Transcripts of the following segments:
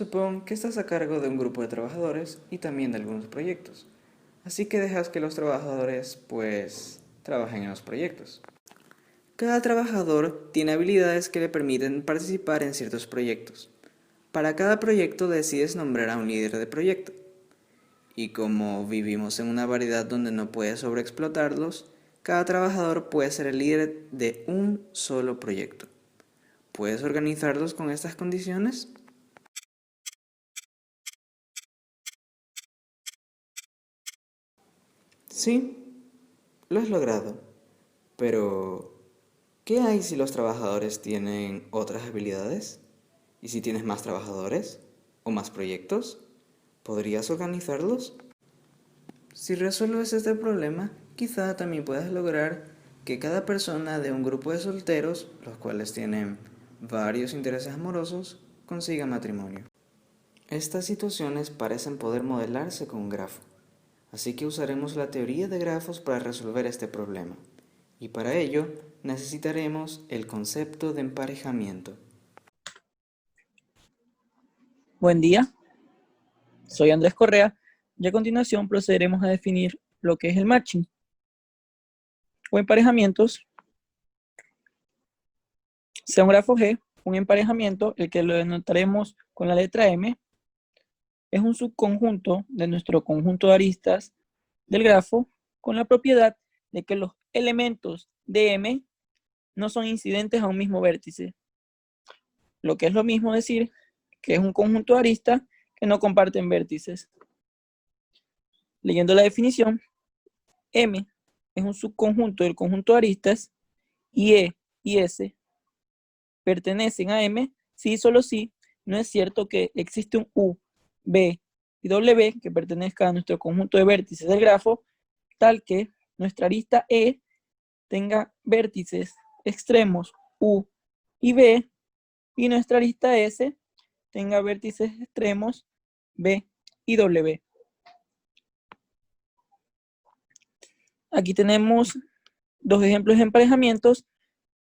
Supón que estás a cargo de un grupo de trabajadores y también de algunos proyectos. Así que dejas que los trabajadores, trabajen en los proyectos. Cada trabajador tiene habilidades que le permiten participar en ciertos proyectos. Para cada proyecto decides nombrar a un líder de proyecto. Y como vivimos en una variedad donde no puedes sobreexplotarlos, cada trabajador puede ser el líder de un solo proyecto. ¿Puedes organizarlos con estas condiciones? Sí, lo has logrado. Pero, ¿qué hay si los trabajadores tienen otras habilidades? ¿Y si tienes más trabajadores? ¿O más proyectos? ¿Podrías organizarlos? Si resuelves este problema, quizá también puedas lograr que cada persona de un grupo de solteros, los cuales tienen varios intereses amorosos, consiga matrimonio. Estas situaciones parecen poder modelarse con un grafo, así que usaremos la teoría de grafos para resolver este problema. Y para ello necesitaremos el concepto de emparejamiento. Buen día, soy Andrés Correa y a continuación procederemos a definir lo que es el matching o emparejamientos. Sea un grafo G, un emparejamiento, el que lo denotaremos con la letra M, es un subconjunto de nuestro conjunto de aristas del grafo con la propiedad de que los elementos de M no son incidentes a un mismo vértice, lo que es lo mismo decir que es un conjunto de aristas que no comparten vértices. Leyendo la definición, M es un subconjunto del conjunto de aristas y E y S pertenecen a M si y solo si no es cierto que existe un U, B y W que pertenezca a nuestro conjunto de vértices del grafo, tal que nuestra arista E tenga vértices extremos U y B y nuestra arista S tenga vértices extremos B y W. Aquí tenemos dos ejemplos de emparejamientos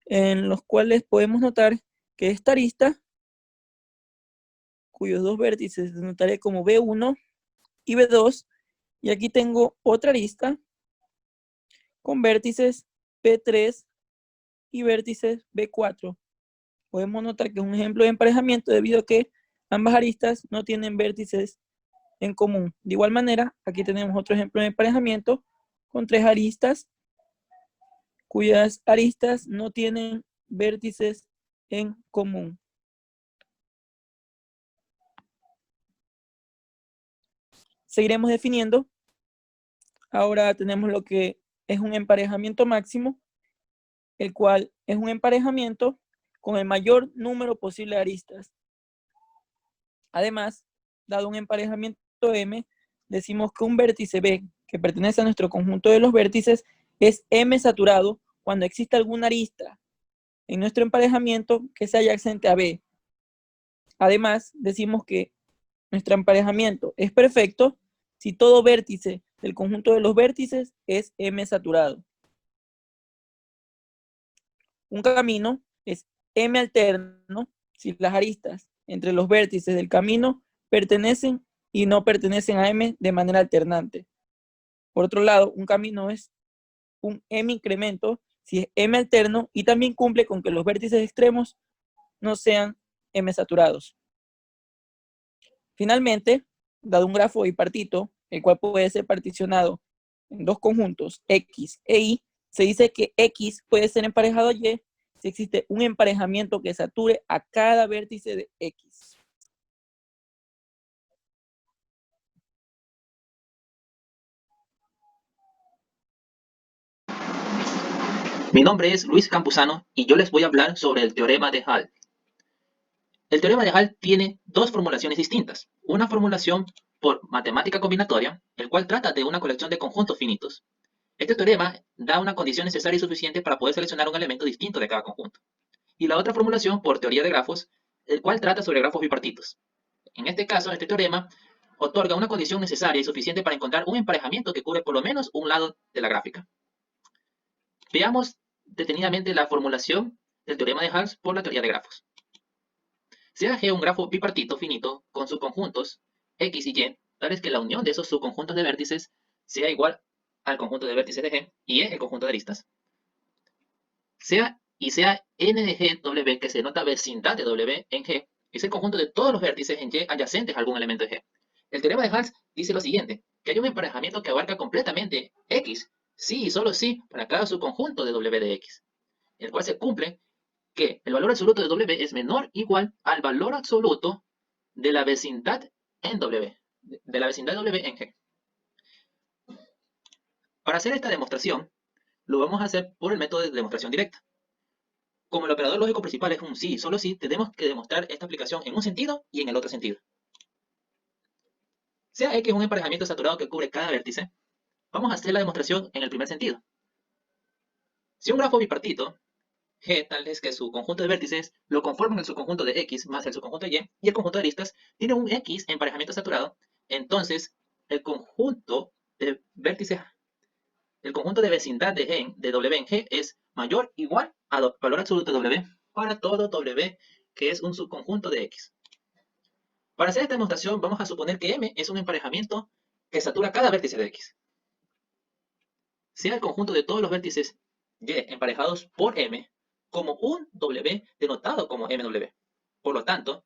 en los cuales podemos notar que esta arista, cuyos dos vértices denotaré como B1 y B2, y aquí tengo otra arista con vértices B3 y vértices B4. Podemos notar que es un ejemplo de emparejamiento debido a que ambas aristas no tienen vértices en común. De igual manera, aquí tenemos otro ejemplo de emparejamiento con tres aristas cuyas aristas no tienen vértices en común. Seguiremos definiendo. Ahora tenemos lo que es un emparejamiento máximo, el cual es un emparejamiento con el mayor número posible de aristas. Además, dado un emparejamiento M, decimos que un vértice B que pertenece a nuestro conjunto de los vértices es M saturado cuando existe alguna arista en nuestro emparejamiento que sea adyacente a B. Además, decimos que nuestro emparejamiento es perfecto si todo vértice del conjunto de los vértices es M saturado. Un camino es M alterno si las aristas entre los vértices del camino pertenecen y no pertenecen a M de manera alternante. Por otro lado, un camino es un M incremento si es M alterno y también cumple con que los vértices extremos no sean M saturados. Finalmente, dado un grafo bipartito, el cual puede ser particionado en dos conjuntos X e Y, se dice que X puede ser emparejado a Y si existe un emparejamiento que sature a cada vértice de X. Mi nombre es Luis Campuzano y yo les voy a hablar sobre el teorema de Hall. El teorema de Hall tiene dos formulaciones distintas. Una formulación por matemática combinatoria, el cual trata de una colección de conjuntos finitos. Este teorema da una condición necesaria y suficiente para poder seleccionar un elemento distinto de cada conjunto. Y la otra formulación por teoría de grafos, el cual trata sobre grafos bipartitos. En este caso, este teorema otorga una condición necesaria y suficiente para encontrar un emparejamiento que cubre por lo menos un lado de la gráfica. Veamos detenidamente la formulación del teorema de Hall por la teoría de grafos. Sea G un grafo bipartito finito con subconjuntos X y Y, tal es que la unión de esos subconjuntos de vértices sea igual al conjunto de vértices de G y E el conjunto de aristas. Sea n de G W, que se denota vecindad de W en G, es el conjunto de todos los vértices en Y adyacentes a algún elemento de G. El teorema de Hals dice lo siguiente, que hay un emparejamiento que abarca completamente X, sí y solo sí, para cada subconjunto de W de X, el cual se cumple que el valor absoluto de W es menor o igual al valor absoluto de la vecindad en W, de la vecindad de W en G. Para hacer esta demostración, lo vamos a hacer por el método de demostración directa. Como el operador lógico principal es un sí y solo sí, tenemos que demostrar esta aplicación en un sentido y en el otro sentido. Sea X un emparejamiento saturado que cubre cada vértice, vamos a hacer la demostración en el primer sentido. Si un grafo bipartito, G tal es que su conjunto de vértices lo conforman el subconjunto de X más el subconjunto de Y el conjunto de aristas tiene un X emparejamiento saturado, entonces el conjunto de vértices, el conjunto de vecindad de G, de W en G es mayor o igual al valor absoluto de W para todo W que es un subconjunto de X. Para hacer esta demostración vamos a suponer que M es un emparejamiento que satura cada vértice de X. Sea el conjunto de todos los vértices Y emparejados por M como un W denotado como MW. Por lo tanto,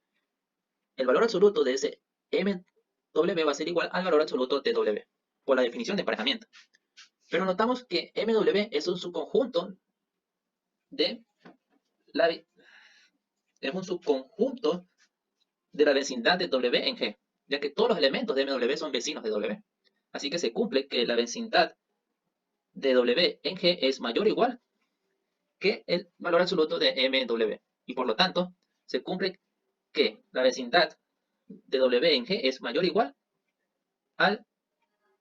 el valor absoluto de ese MW va a ser igual al valor absoluto de W, por la definición de emparejamiento. Pero notamos que MW es un subconjunto de la, es un subconjunto de la vecindad de W en G, ya que todos los elementos de MW son vecinos de W. Así que se cumple que la vecindad de W en G es mayor o igual que el valor absoluto de MW. Y por lo tanto, se cumple que la vecindad de W en G es mayor o igual al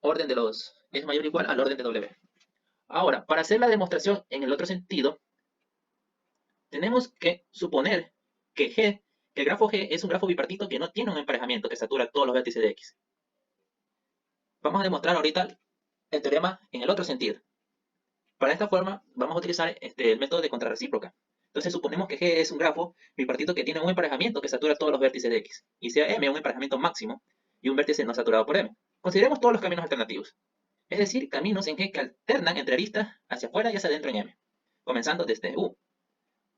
orden de W. Ahora, para hacer la demostración en el otro sentido, tenemos que suponer que el grafo G es un grafo bipartito que no tiene un emparejamiento que satura todos los vértices de X. Vamos a demostrar ahorita el teorema en el otro sentido. Para esta forma, vamos a utilizar el método de contrarrecíproca. Entonces, suponemos que G es un grafo bipartito que tiene un emparejamiento que satura todos los vértices de X, y sea M un emparejamiento máximo y un vértice no saturado por M. Consideremos todos los caminos alternativos, es decir, caminos en G que alternan entre aristas hacia afuera y hacia adentro en M, comenzando desde U.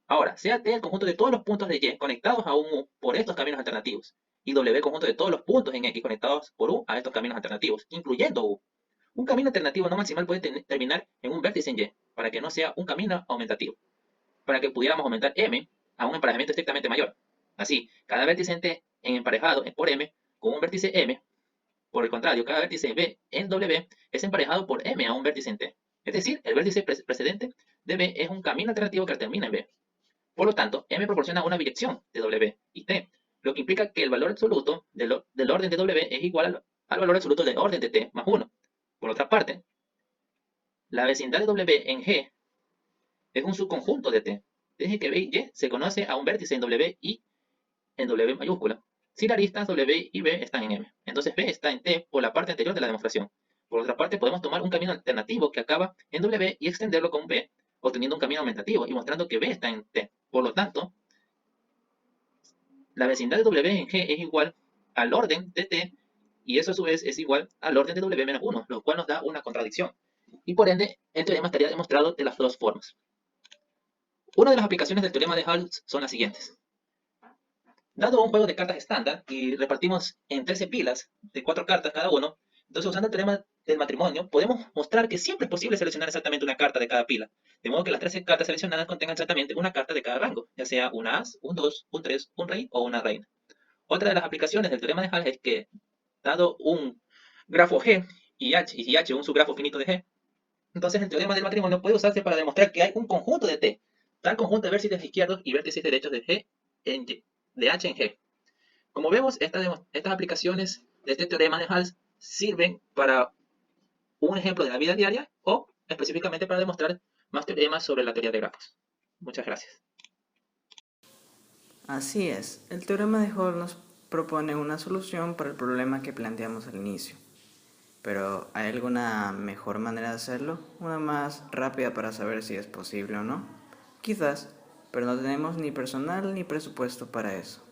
Ahora, sea T el conjunto de todos los puntos de Y conectados a un U por estos caminos alternativos, y W el conjunto de todos los puntos en X conectados por U a estos caminos alternativos, incluyendo U. Un camino alternativo no maximal puede terminar en un vértice en Y, para que no sea un camino aumentativo, para que pudiéramos aumentar M a un emparejamiento estrictamente mayor. Así, cada vértice en T en emparejado por M con un vértice M, por el contrario, cada vértice B en W es emparejado por M a un vértice en T. Es decir, el vértice precedente de B es un camino alternativo que termina en B. Por lo tanto, M proporciona una biyección de W y T, lo que implica que el valor absoluto del orden de W es igual al valor absoluto del orden de T más 1. Por otra parte, la vecindad de W en G es un subconjunto de T. Desde que B y Y se conoce a un vértice en W y en W mayúscula. Si las aristas W y B están en M. Entonces B está en T por la parte anterior de la demostración. Por otra parte, podemos tomar un camino alternativo que acaba en W y extenderlo con B, obteniendo un camino aumentativo y mostrando que B está en T. Por lo tanto, la vecindad de W en G es igual al orden de T y eso a su vez es igual al orden de W menos 1, lo cual nos da una contradicción. Y por ende, el teorema estaría demostrado de las dos formas. Una de las aplicaciones del teorema de Hals son las siguientes. Dado un juego de cartas estándar y repartimos en 13 pilas de 4 cartas cada uno, entonces usando el teorema del matrimonio podemos mostrar que siempre es posible seleccionar exactamente una carta de cada pila, de modo que las 13 cartas seleccionadas contengan exactamente una carta de cada rango, ya sea una as, un 2, un 3, un rey o una reina. Otra de las aplicaciones del teorema de Hals es que, dado un grafo G y H un subgrafo finito de G, entonces el teorema del matrimonio puede usarse para demostrar que hay un conjunto de T, tal conjunto de vértices izquierdos y vértices derechos de G en Y, de H en G. Como vemos, estas aplicaciones de este teorema de Hals sirven para un ejemplo de la vida diaria o específicamente para demostrar más teoremas sobre la teoría de grafos. Muchas gracias. Así es, el teorema de Hall nos propone una solución para el problema que planteamos al inicio. Pero, ¿hay alguna mejor manera de hacerlo? ¿Una más rápida para saber si es posible o no? Quizás, pero no tenemos ni personal ni presupuesto para eso.